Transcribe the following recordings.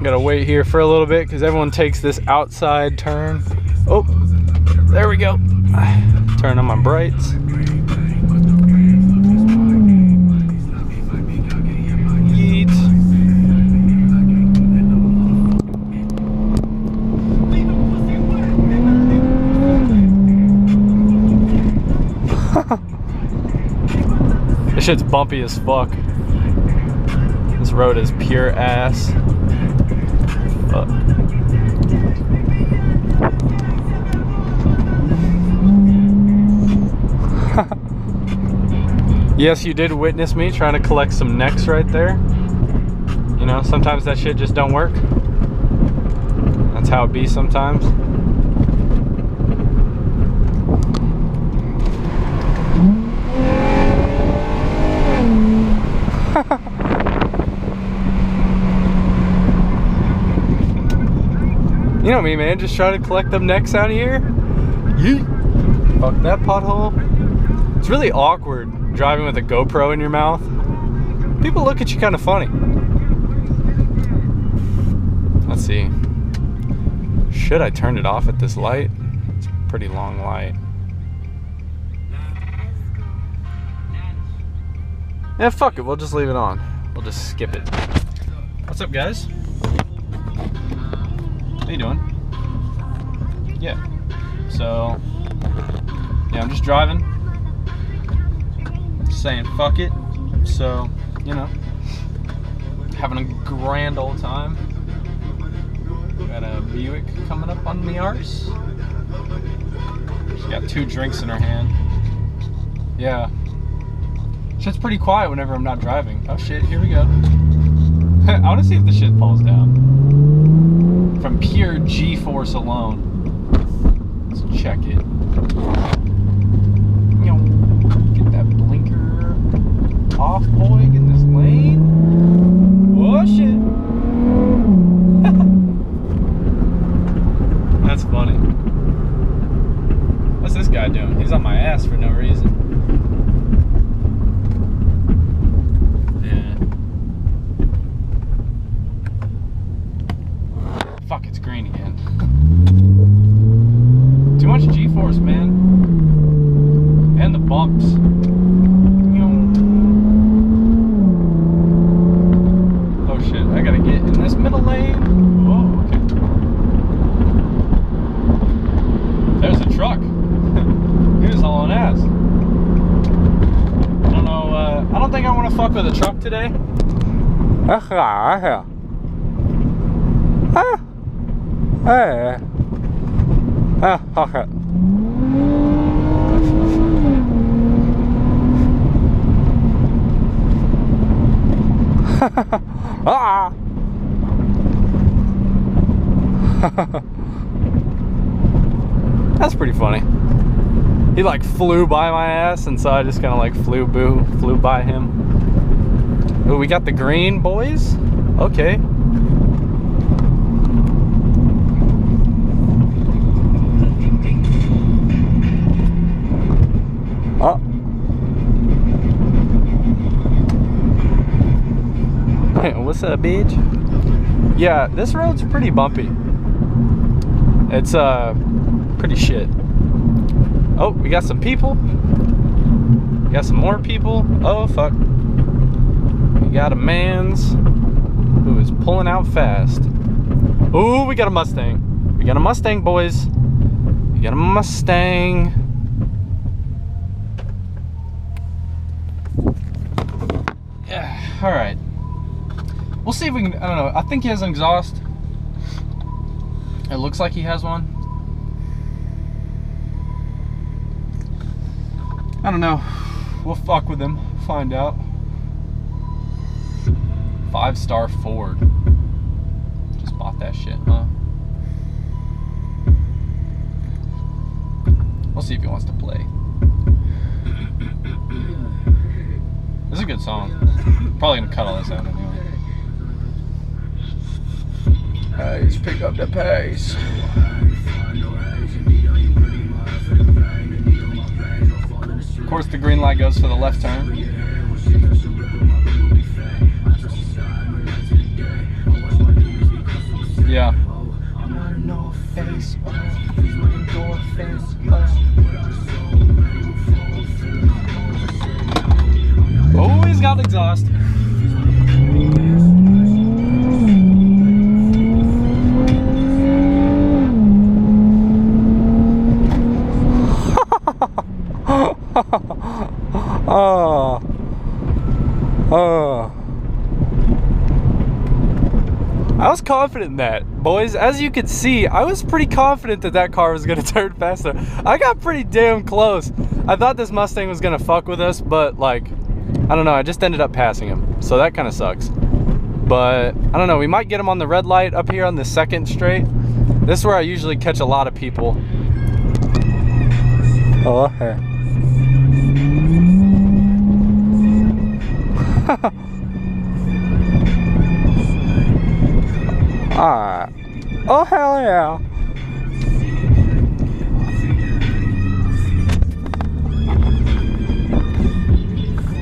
Gotta wait here for a little bit because everyone takes this outside turn. Oh, there we go. Turn on my brights. Yeet. This shit's bumpy as fuck. This road is pure ass. Fuck. Yes, you did witness me trying to collect some necks right there. You know, sometimes that shit just don't work. That's how it be sometimes. You know me, man, just trying to collect them necks out of here. Yeet. Fuck that pothole. It's really awkward driving with a GoPro in your mouth. People look at you kind of funny. Let's see. Should I turn it off at this light? It's a pretty long light. Yeah, fuck it. We'll just leave it on. We'll just skip it. What's up, guys? How you doing? Yeah. So, yeah, I'm just driving. Saying fuck it. So, you know, having a grand old time. Got a Buick coming up on the arse. She's got 2 drinks in her hand. Yeah. Shit's pretty quiet whenever I'm not driving. Oh shit, here we go. I want to see if the shit falls down. From pure G-force alone. Let's check it. Get that blinker off, boy. Get in this lane. Oh shit. That's funny. What's this guy doing? He's on my ass for no reason. Fuck, it's green again. Too much G-force, man. And the bumps. Oh shit, I gotta get in this middle lane. Oh, okay. There's a truck. He was hauling ass. I don't know, I don't think I want to fuck with a truck today. Hey. Fuck it. That's pretty funny. He like flew by my ass, and so I just kind of like flew by him. Oh, we got the green, boys. Okay. Oh. Hey, what's up, bitch? Yeah, this road's pretty bumpy. It's pretty shit. Oh, we got some people. We got some more people. Oh fuck. We got a man's who is pulling out fast. Ooh, we got a Mustang. We got a Mustang, boys. We got a Mustang. Yeah, alright. We'll see if we can, I don't know. I think he has an exhaust. It looks like he has one. I don't know. We'll fuck with him. Find out. 5-star Ford. Just bought that shit, huh? We'll see if he wants to play. This is a good song. Probably gonna cut all this out anyway. Let's pick up the pace. Of course, the green light goes for the left turn. Yeah. Oh, he's got exhaust. Oh. Oh. I was confident in that, boys. As you could see, I was pretty confident that that car was going to turn faster. I got pretty damn close. I thought this Mustang was going to fuck with us, but like, I don't know. I just ended up passing him. So that kind of sucks. But I don't know. We might get him on the red light up here on the second straight. This is where I usually catch a lot of people. Oh, hey. Alright. Oh, hell yeah.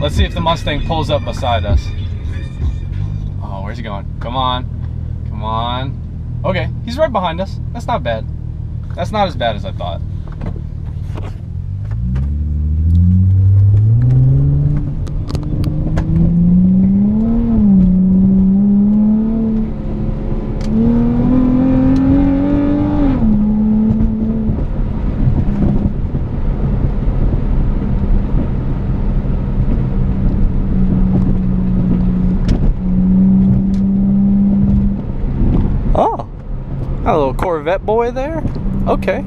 Let's see if the Mustang pulls up beside us. Oh, where's he going? Come on. Come on. Okay, he's right behind us. That's not bad. That's not as bad as I thought. A little Corvette boy there. Okay.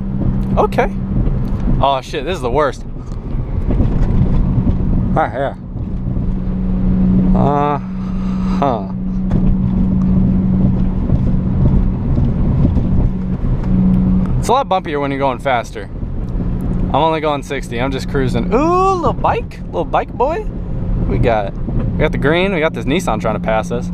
Okay. Oh shit, this is the worst. Ah, yeah. Uh-huh. It's a lot bumpier when you're going faster. I'm only going 60. I'm just cruising. Ooh, little bike boy. We got the green. We got this Nissan trying to pass us.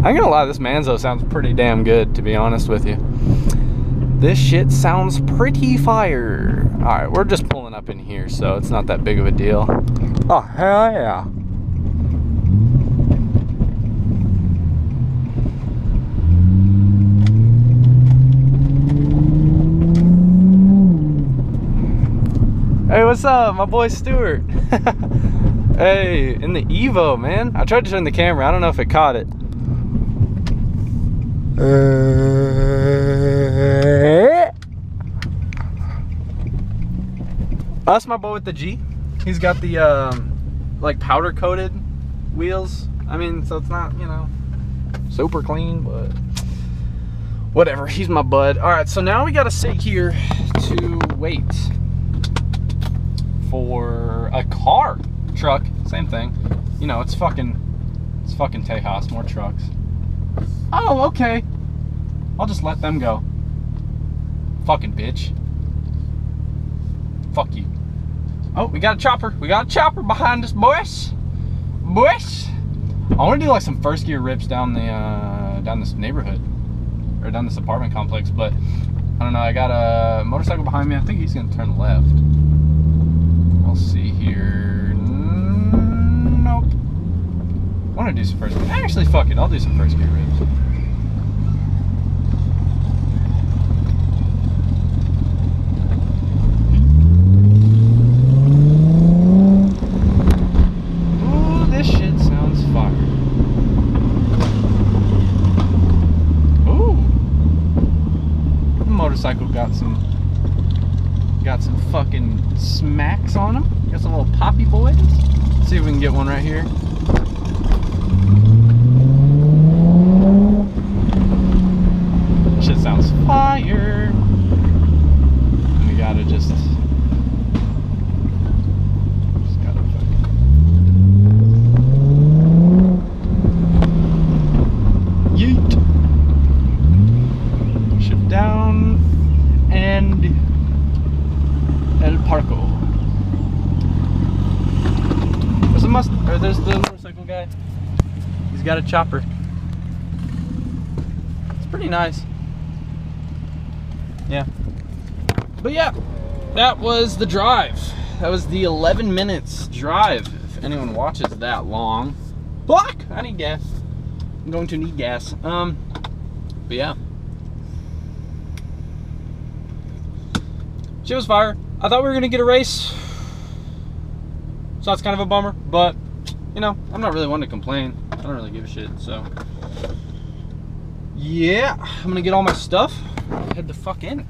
I'm gonna lie, this Manzo sounds pretty damn good, to be honest with you. This shit sounds pretty fire. Alright, we're just pulling up in here, so it's not that big of a deal. Oh, hell yeah. Hey, what's up? My boy Stuart. Hey, in the Evo, man. I tried to turn the camera. I don't know if it caught it. That's my boy with the G. He's got the like powder coated wheels. I mean, so it's not, you know, super clean, but whatever. He's my bud. All right, so now we got to sit here to wait for a car. Truck, same thing. You know, it's fucking Tejas, more trucks. Oh, okay. I'll just let them go. Fucking bitch. Fuck you. Oh, we got a chopper. We got a chopper behind us, boys. Boys. I want to do like some first gear rips down the down this neighborhood or down this apartment complex, but I don't know. I got a motorcycle behind me. I think he's gonna turn left. We'll see here. Nope. I want to do some first gear. Actually, fuck it. I'll do some first gear rips. Ooh, this shit sounds fire. Ooh. The motorcycle got some fucking smacks on them. Got some little poppy boys. Let's see if we can get one right here. Shit sounds fire. And we gotta just gotta fucking yeet. Shift down and El Parco. motorcycle guy. He's got a chopper. It's pretty nice. Yeah. But yeah, that was the drive. That was the 11 minutes drive. If anyone watches that long. Fuck! I need gas. I'm going to need gas. But yeah. Shit was fire. I thought we were gonna get a race. So that's kind of a bummer, but you know, I'm not really one to complain. I don't really give a shit, so yeah, I'm gonna get all my stuff, head the fuck in.